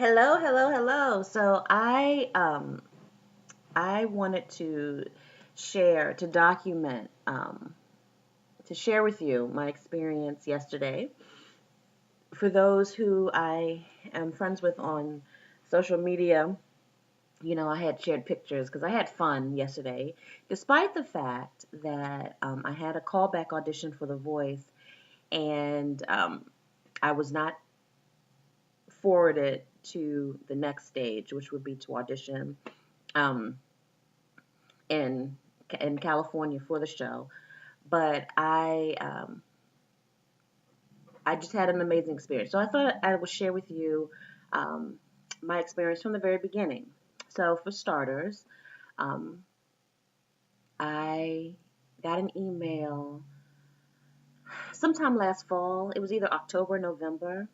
Hello, hello, hello. I wanted to document, to share with you my experience yesterday. For those who I am friends with on social media, I had shared pictures because I had fun yesterday, despite the fact that I had a callback audition for The Voice, and I was not forwarded to the next stage, which would be to audition. Um, in in California for the show, but I just had an amazing experience. So I thought I would share with you um, my experience from the very beginning. So for starters, um, I got an email sometime last fall. It was either October or November.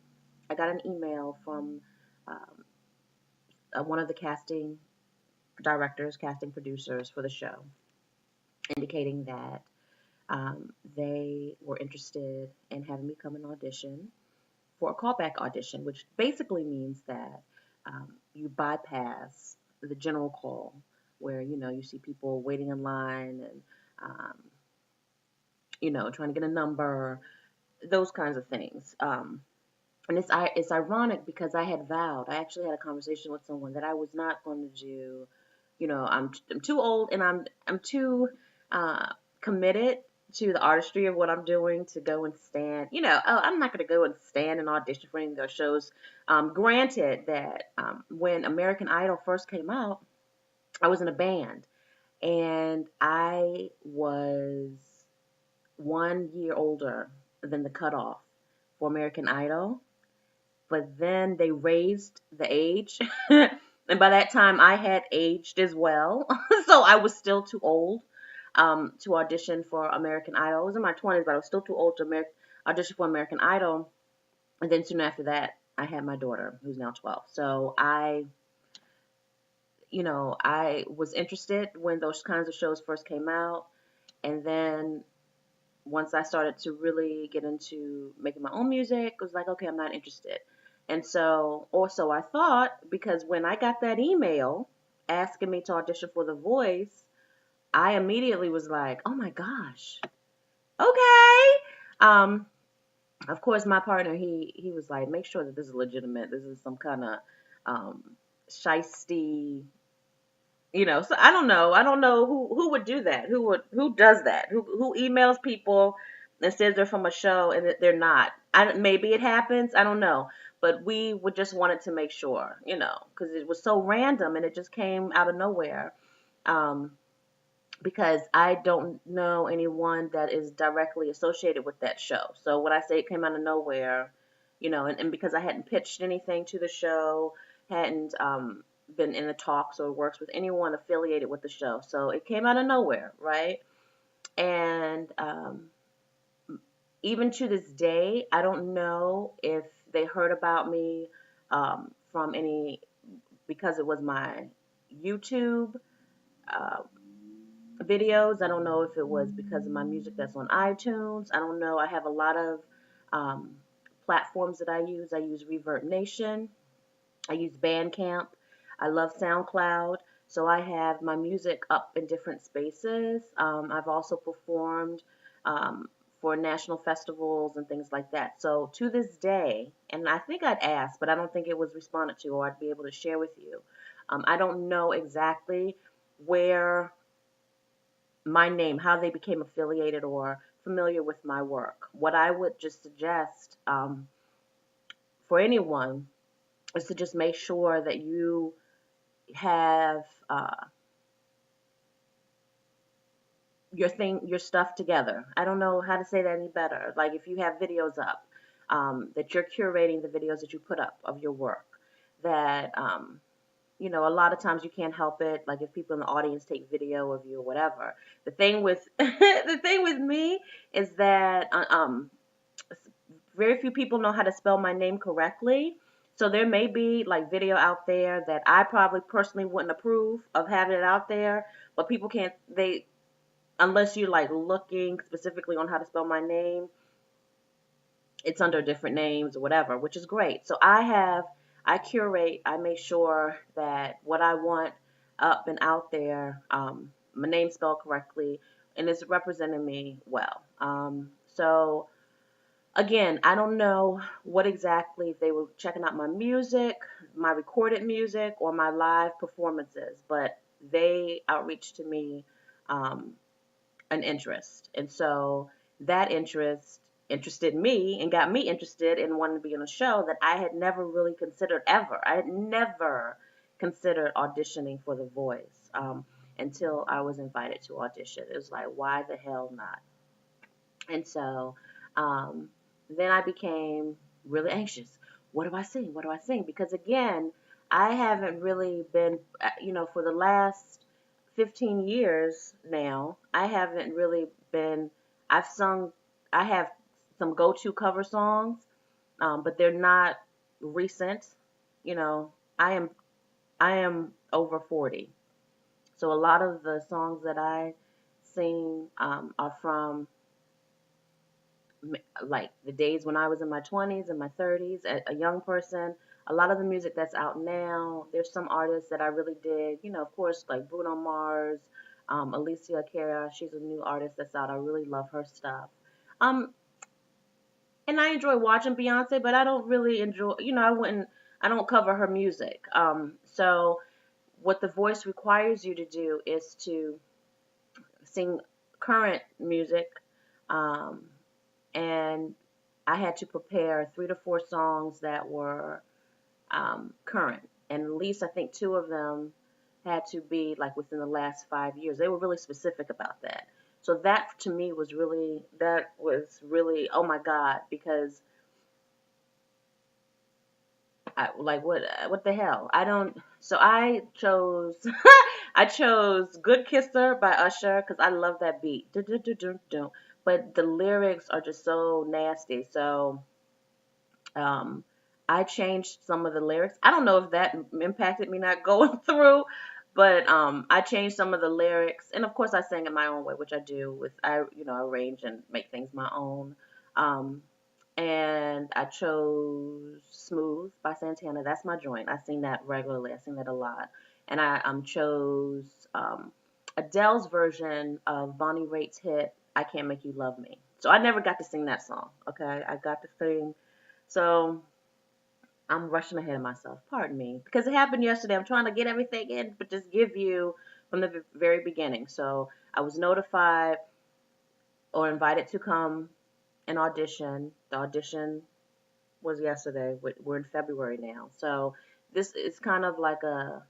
I got an email from um, one of the casting directors, casting producers for the show, indicating that they were interested in having me come and audition for a callback audition, which basically means that you bypass the general call where, you see people waiting in line and, um, trying to get a number, those kinds of things. And it's ironic because I had vowed, I actually had a conversation with someone that I was not going to do, I'm too old and I'm too committed to the artistry of what I'm doing to go and stand, I'm not going to go and stand and audition for any of those shows. Granted that when American Idol first came out, I was in a band and I was 1 year older than the cutoff for American Idol, but then they raised the age. And by that time, I had aged as well. So I was still too old to audition for American Idol. I was in my 20s, but I was still too old to audition for American Idol. And then soon after that, I had my daughter, who's now 12. So I was interested when those kinds of shows first came out. And then once I started to really get into making my own music, it was like, okay, I'm not interested. And so, also, I thought, because when I got that email asking me to audition for The Voice, I immediately was like, oh my gosh, okay. Um, of course, my partner, he was like, make sure that this is legitimate. This is some kind of um, shisty, so I don't know who would do that. Who does that? Who emails people and says they're from a show and that they're not? Maybe it happens. I don't know. But we would just wanted to make sure, because it was so random and it just came out of nowhere. Um, because I don't know anyone that is directly associated with that show. So when I say it came out of nowhere, and because I hadn't pitched anything to the show, hadn't been in the talks or works with anyone affiliated with the show. So it came out of nowhere, right? And even to this day, I don't know if they heard about me from because it was my YouTube. Uh, Videos. I don't know if it was because of my music that's on iTunes. I don't know. I have a lot of um, platforms that I use. I use Reverb Nation. I use Bandcamp. I love SoundCloud. So I have my music up in different spaces. I've also performed um, for national festivals and things like that. So to this day, and I think I'd asked, but I don't think it was responded to or I'd be able to share with you. I don't know exactly where my name, how they became affiliated or familiar with my work. What I would just suggest for anyone is to just make sure that you have your stuff together. I don't know how to say that any better. Like if you have videos up, that you're curating the videos that you put up of your work. That a lot of times you can't help it. Like if people in the audience take video of you or whatever. The thing with the thing with me is that very few people know how to spell my name correctly. So there may be like video out there that I probably personally wouldn't approve of having it out there, but people can't they unless you're like looking specifically on how to spell my name, it's under different names or whatever, which is great. So I curate, I make sure that what I want up and out there, my name's spelled correctly, and it's representing me well. So again, I don't know what exactly if they were checking out my music, my recorded music, or my live performances, but they outreach to me um, an interest. And so that interest interested me and got me interested in wanting to be on a show that I had never really considered ever. I had never considered auditioning for The Voice until I was invited to audition. It was like, why the hell not? And so um, then I became really anxious. What do I sing? What do I sing? Because again, I haven't really been, for the last 15 years now, I haven't really been, I've sung, I have some go to cover songs, but they're not recent. You know, I am, I am over 40. So a lot of the songs that I sing are from like the days when I was in my 20s and my 30s, a young person. A lot of the music that's out now, there's some artists that I really dig. Of course, like Bruno Mars, Alicia Cara. She's a new artist that's out. I really love her stuff. Um, and I enjoy watching Beyonce, but I don't really enjoy. I don't cover her music. So what The Voice requires you to do is to sing current music. Um, and I had to prepare 3 to 4 songs that were current, and at least I think 2 of them had to be like within the last 5 years. They were really specific about that. So that was really oh my God, because what the hell? I don't. So I chose I chose "Good Kisser" by Usher because I love that beat. Du-du-du-du-du. But the lyrics are just so nasty. So Um, I changed some of the lyrics. I don't know if that impacted me not going through, but I changed some of the lyrics, and of course I sang it my own way, which I do with arrange and make things my own. Um, and I chose "Smooth" by Santana. That's my joint. I sing that regularly. I sing that a lot. And I chose Adele's version of Bonnie Raitt's hit "I Can't Make You Love Me." So I never got to sing that song. Okay, I got to sing. So I'm rushing ahead of myself. Pardon me, because it happened yesterday. I'm trying to get everything in, but just give you from the very beginning. So I was notified or invited to come and audition. The audition was yesterday. We're in February now. So this is kind of like a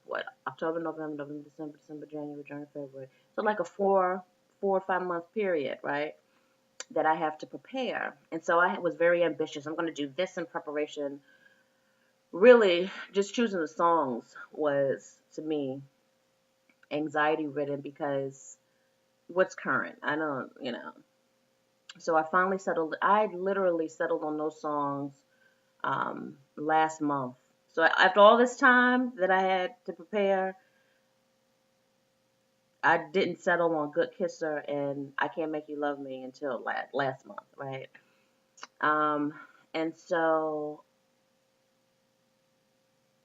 October, November, December, January, February. So like a 4 or 5 month period, right? That I have to prepare. And so I was very ambitious. I'm going to do this in preparation. Really, just choosing the songs was, to me, anxiety ridden because what's current? I don't. So I literally settled on those songs last month. So after all this time that I had to prepare, I didn't settle on "Good Kisser" and "I Can't Make You Love Me" until last month, right? Um, and so,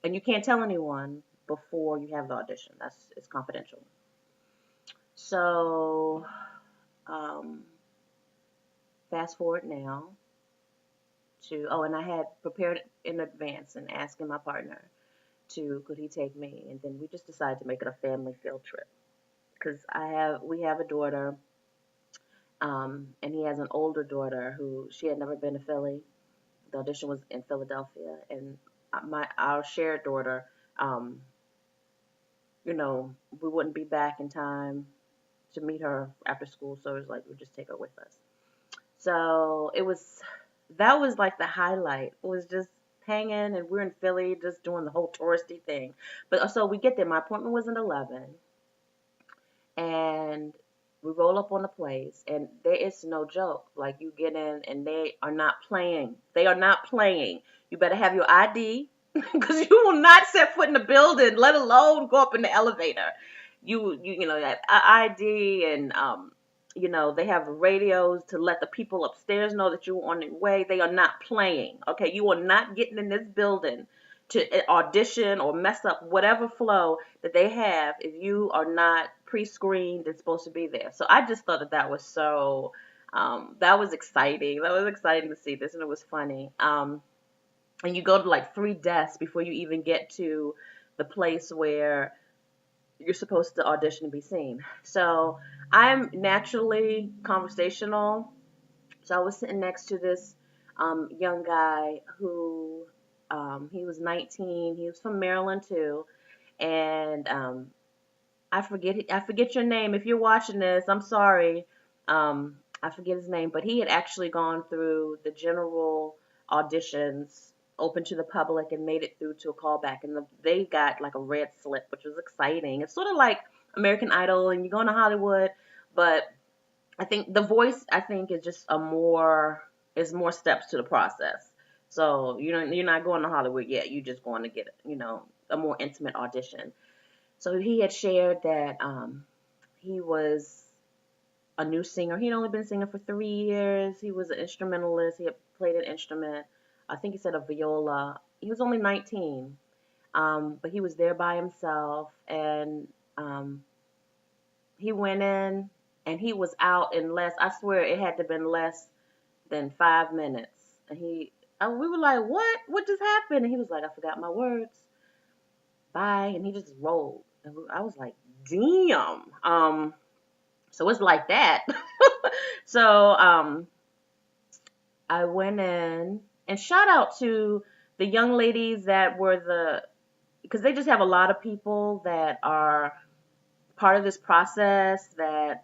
and you can't tell anyone before you have the audition. It's confidential. So, um, fast forward now and I had prepared in advance and asking my partner could he take me, and then we just decided to make it a family field trip because we have a daughter, and he has an older daughter who she had never been to Philly. The audition was in Philadelphia, and our shared daughter, um, we wouldn't be back in time to meet her after school, so it was like we'd just take her with us. So that was like the highlight. It was just hanging, and we're in Philly just doing the whole touristy thing. But so we get there. My appointment was at 11, and we roll up on the place, and there is no joke. Like you get in, and they are not playing. They are not playing. You better have your ID because you will not set foot in the building, let alone go up in the elevator. That ID and they have radios to let the people upstairs know that you're on your way. They are not playing. Okay, you are not getting in this building to audition or mess up whatever flow that they have if you are not pre-screened and supposed to be there. So I just thought that that was so that was exciting. That was exciting to see this, and it was funny. And you go to like 3 desks before you even get to the place where you're supposed to audition to be seen. So I'm naturally conversational. So I was sitting next to this young guy who he was 19. He was from Maryland too, and I forget your name. If you're watching this, I'm sorry. I forget his name, but he had actually gone through the general auditions open to the public and made it through to a callback, and they got like a red slip, which was exciting. It's sort of like American Idol, and you go into Hollywood, but I think The Voice, I think, is just more steps to the process. So you're not going to Hollywood yet. You're just going to get a more intimate audition. So he had shared that he was a new singer. He'd only been singing for 3 years. He was an instrumentalist. He had played an instrument. I think he said a viola. He was only 19, but he was there by himself, and he went in, and he was out in less. I swear it had to have been less than 5 minutes. And we were like, "What? What just happened?" And he was like, "I forgot my words. Bye." And he just rolled. And I was like, "Damn." So it's like that. So I went in, and shout out to the young ladies that were because they just have a lot of people that are part of this process that,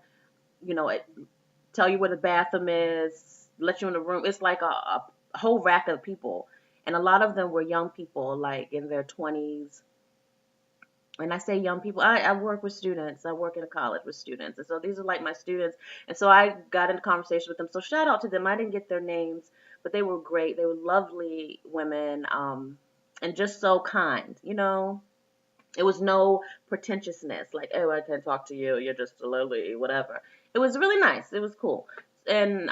tell you where the bathroom is, let you in the room. It's like a whole rack of people. And a lot of them were young people, like in their 20s. And I say young people, I work with students. I work in a college with students. And so these are like my students. And so I got into conversation with them. So shout out to them. I didn't get their names, but they were great. They were lovely women, and just so kind, It was no pretentiousness, like, "Oh, I can't talk to you. You're just a lowly, whatever." It was really nice. It was cool. And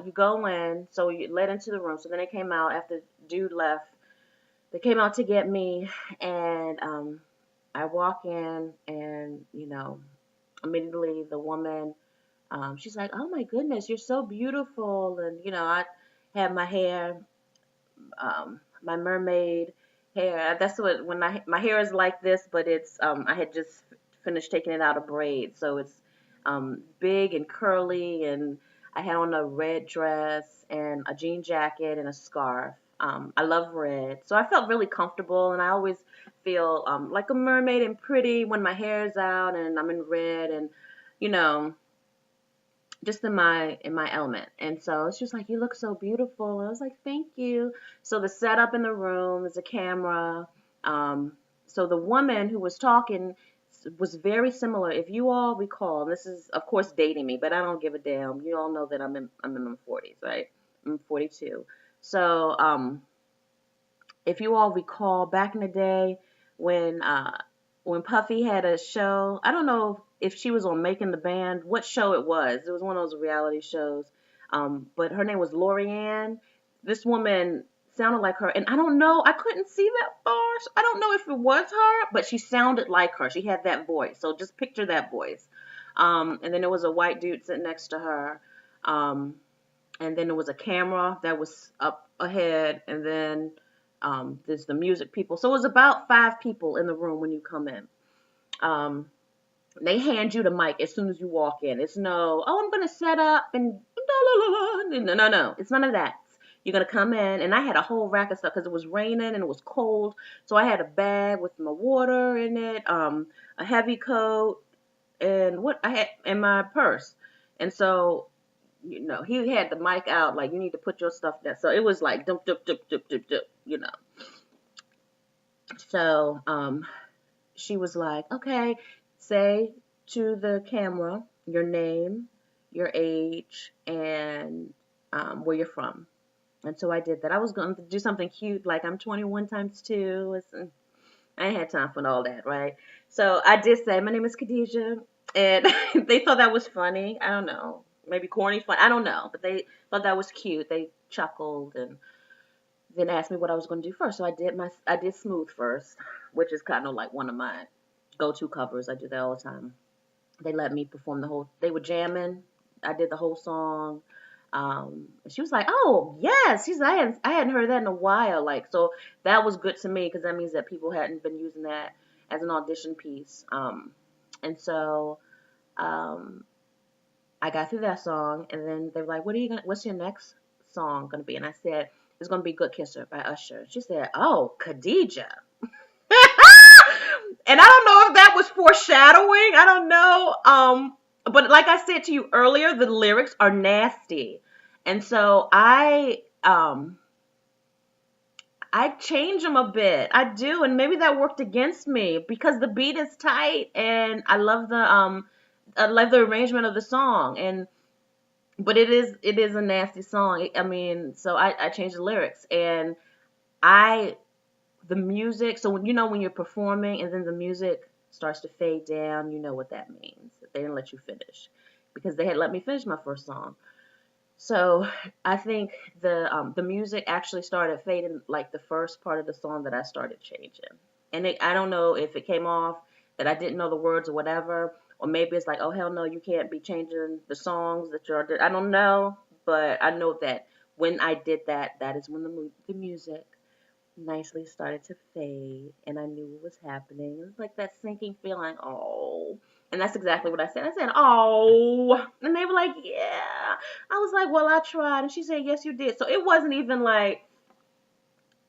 you go in, so you led into the room. So then they came out after dude left. They came out to get me, and I walk in, and immediately the woman, she's like, "Oh my goodness, you're so beautiful," and I had my hair, my mermaid hair. That's what when my hair is like this, but it's I had just finished taking it out of braid, so it's big and curly, and I had on a red dress and a jean jacket and a scarf. I love red, so I felt really comfortable, and I always feel like a mermaid and pretty when my hair is out and I'm in red, and you know just in my element. And so it's just like, "You look so beautiful." And I was like, "Thank you." So the setup in the room is a camera. So the woman who was talking was very similar. If you all recall, this is of course dating me, but I don't give a damn. You all know that I'm in my 40s, right? I'm 42. So if you all recall, back in the day when Puffy had a show, I don't know if she was on Making the Band, what show it was. It was one of those reality shows. But her name was Lorianne. This woman sounded like her, and I don't know, I couldn't see that far. So I don't know if it was her, but she sounded like her. She had that voice. So just picture that voice. And then there was a white dude sitting next to her. And then there was a camera that was up ahead, and then there's the music people. So it was about 5 people in the room when you come in. They hand you the mic as soon as you walk in. It's no, "Oh, I'm gonna set up and no, no, no. It's none of that. You're gonna come in, and I had a whole rack of stuff because it was raining and it was cold. So I had a bag with my water in it, a heavy coat, and what I had in my purse. And so he had the mic out, like, "You need to put your stuff down." So it was like, dump, dump, dump, dump, dump, dump. So she was like, "Okay, say to the camera your name, your age, and where you're from." And so I did that. I was going to do something cute, like I'm 21 times 2. I ain't had time for all that, right? So I did say, "My name is Khadijah," and they thought that was funny. I don't know, maybe corny fun. I don't know, but they thought that was cute. They chuckled, and then asked me what I was going to do first. So I did Smooth first, which is kind of like one of my go-to covers. I do that all the time. They let me perform the whole. They were jamming. I did the whole song. She was like, "Oh yes," she's. I hadn't heard that in a while. Like, so that was good to me because that means that people hadn't been using that as an audition piece. And so um, I got through that song, and then they were like, What's your next song gonna be?" And I said, "It's gonna be Good Kisser by Usher." She said, "Oh, Khadijah." And I don't know if that was foreshadowing. I don't know. But like I said to you earlier, the lyrics are nasty. And so I change them a bit. I do, and maybe that worked against me because the beat is tight and I love the arrangement of the song, and but it is a nasty song. I mean, so I changed the lyrics, and I the music. So when you're performing and then the music starts to fade down, you know what that means. That they didn't let you finish because they had let me finish my first song. So I think the music actually started fading like the first part of the song that I started changing, and I don't know if it came off that I didn't know the words or whatever, or maybe it's like, oh hell no, you can't be changing the songs that you're. I don't know, but I know that when I did that, that is when the music nicely started to fade, and I knew what was happening. It was like that sinking feeling, oh. And that's exactly what I said. I said, oh. And they were like, yeah. I was like, well, I tried. And she said, yes, you did. So it wasn't even like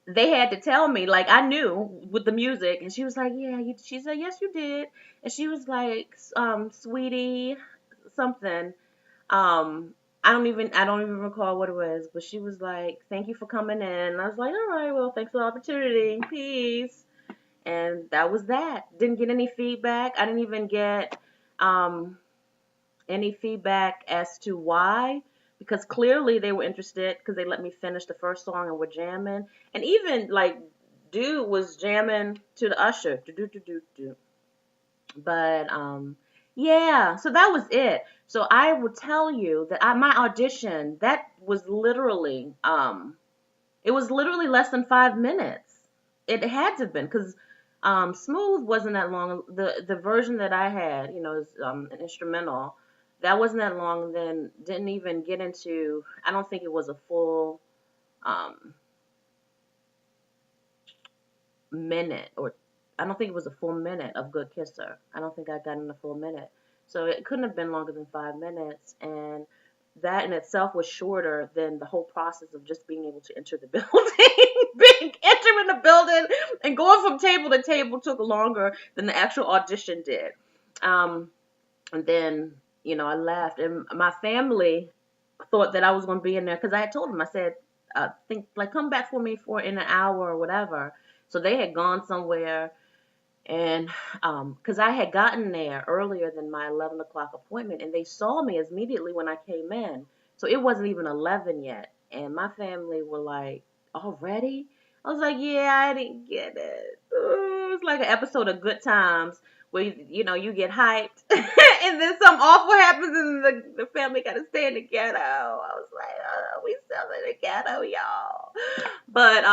they had to tell me. Like, I knew with the music. And she was like, yeah. She said, yes, you did. And she was like, sweetie, something. Um, I don't even recall what it was, but she was like, "Thank you for coming in." And I was like, "All right, well, thanks for the opportunity. Peace." And that was that. Didn't get any feedback. I didn't even get um any feedback as to why, because clearly they were interested because they let me finish the first song and were jamming, and even like dude was jamming to the Usher. Do do do do do. But yeah, so that was it. So I will tell you that my audition, that was literally it was literally less than 5 minutes. It had to have been because Smooth wasn't that long. The version that I had, is an instrumental. That wasn't that long. And then didn't even get into. I don't think it was a full um minute, or I don't think it was a full minute of Good Kisser. I don't think I got in a full minute. So it couldn't have been longer than 5 minutes. And that in itself was shorter than the whole process of just being able to enter the building. Entering the building and going from table to table took longer than the actual audition did. Um, and then, I left. And my family thought that I was going to be in there because I had told them, I said, think like come back for me for in an hour or whatever. So they had gone somewhere, and because I had gotten there earlier than my 11 o'clock appointment, and they saw me immediately when I came in. So it wasn't even 11 yet, and my family were like, "Already?" I was like, "Yeah, I didn't get it." Ooh, it's like an episode of Good Times where you get hyped, and then something awful happens, and the family got to stay in the ghetto. I was like, "Oh, we still in the ghetto, y'all." But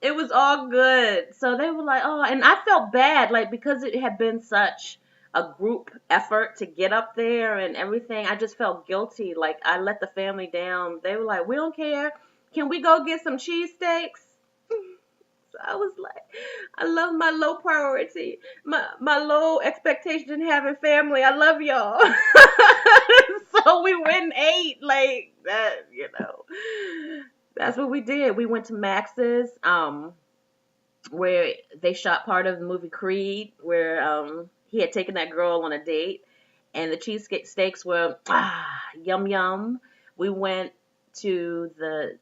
it was all good. So they were like, "Oh," and I felt bad, like because it had been such a group effort to get up there and everything. I just felt guilty, like I let the family down. They were like, "We don't care. Can we go get some cheesesteaks?" So I was like, I love my low priority, my low expectation having family. I love y'all. So we went and ate like that. That's what we did. We went to Max's, where they shot part of the movie Creed, where he had taken that girl on a date, and the cheesesteaks were yum yum. We went to the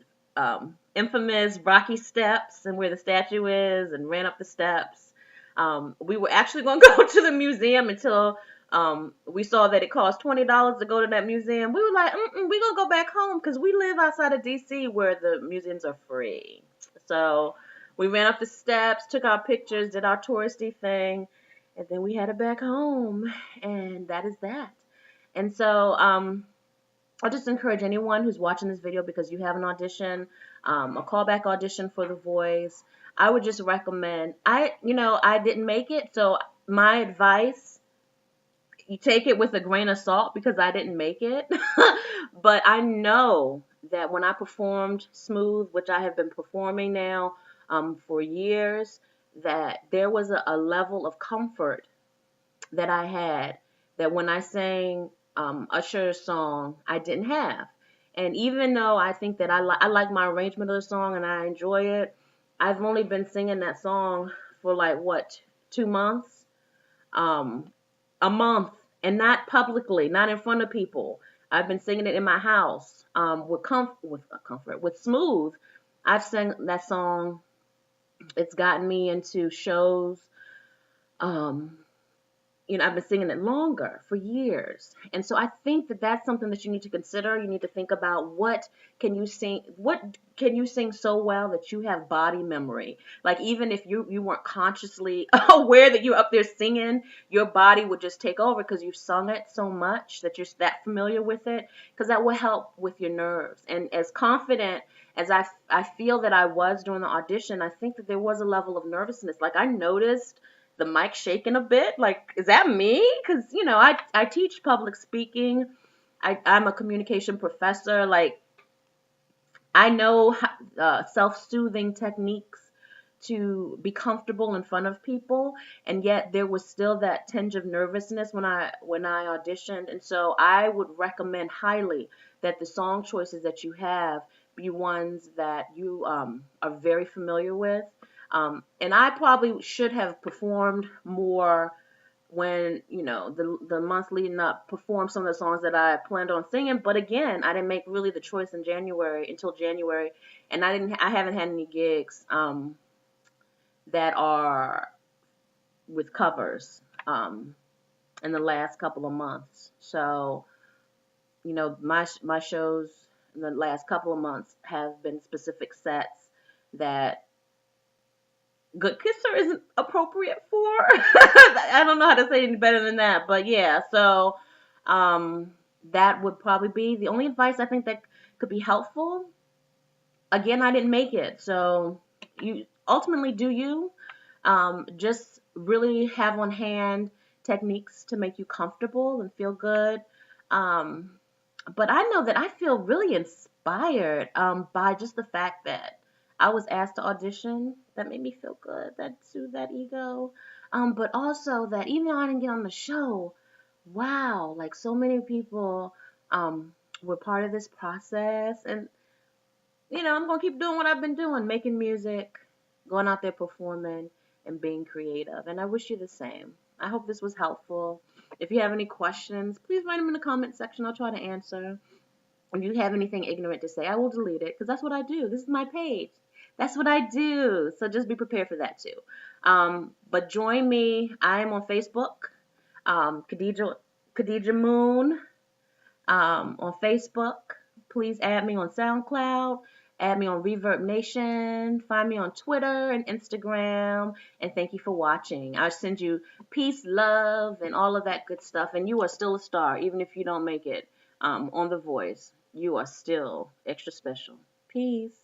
infamous Rocky Steps and where the statue is, and ran up the steps. We were actually going to go to the museum until we saw that it cost $20 to go to that museum. We were like, we're going to go back home because we live outside of DC where the museums are free. So we ran up the steps, took our pictures, did our touristy thing, and then we headed back home. And that is that. And so I'll just encourage anyone who's watching this video, because you have an audition, a callback audition for The Voice, I would just recommend. I didn't make it, so my advice, you take it with a grain of salt because I didn't make it. But I know that when I performed Smooth, which I have been performing now for years, that there was a level of comfort that I had that when I sang Usher's song, I didn't have. And even though I think that I like my arrangement of the song and I enjoy it, I've only been singing that song for like what, 2 months, um, a month, and not publicly, not in front of people. I've been singing it in my house with Smooth. I've sang that song. It's gotten me into shows. Um, I've been singing it longer for years. And so I think that that's something that you need to consider. You need to think about what can you sing so well that you have body memory? Like even if you weren't consciously aware that you're up there singing, your body would just take over because you've sung it so much that you're that familiar with it, because that will help with your nerves. And as confident as I feel that I was during the audition, I think that there was a level of nervousness. Like I noticed the mic shaking a bit. Like, is that me? Because, I teach public speaking. I'm a communication professor. Like, I know self-soothing techniques to be comfortable in front of people, and yet there was still that tinge of nervousness when I auditioned. And so I would recommend highly that the song choices that you have be ones that you are very familiar with. And I probably should have performed more when, the months leading up, perform some of the songs that I planned on singing. But again, I didn't make really the choice until January, and I haven't had any gigs that are with covers in the last couple of months. So, my shows in the last couple of months have been specific sets that Good Kisser isn't appropriate for. I don't know how to say any better than that, but yeah. So that would probably be the only advice I think that could be helpful. Again, I didn't make it, so you ultimately do you. Just really have on hand techniques to make you comfortable and feel good. Um, but I know that I feel really inspired by just the fact that I was asked to audition. That made me feel good. That soothed that ego. But also that even though I didn't get on the show, wow, like so many people were part of this process. And, I'm going to keep doing what I've been doing, making music, going out there performing, and being creative. And I wish you the same. I hope this was helpful. If you have any questions, please write them in the comment section. I'll try to answer. If you have anything ignorant to say, I will delete it because that's what I do. This is my page. That's what I do. So just be prepared for that too. But join me. I am on Facebook, Khadijah Moon, on Facebook. Please add me on SoundCloud. Add me on Reverb Nation. Find me on Twitter and Instagram. And thank you for watching. I'll send you peace, love, and all of that good stuff. And you are still a star, even if you don't make it on The Voice. You are still extra special. Peace.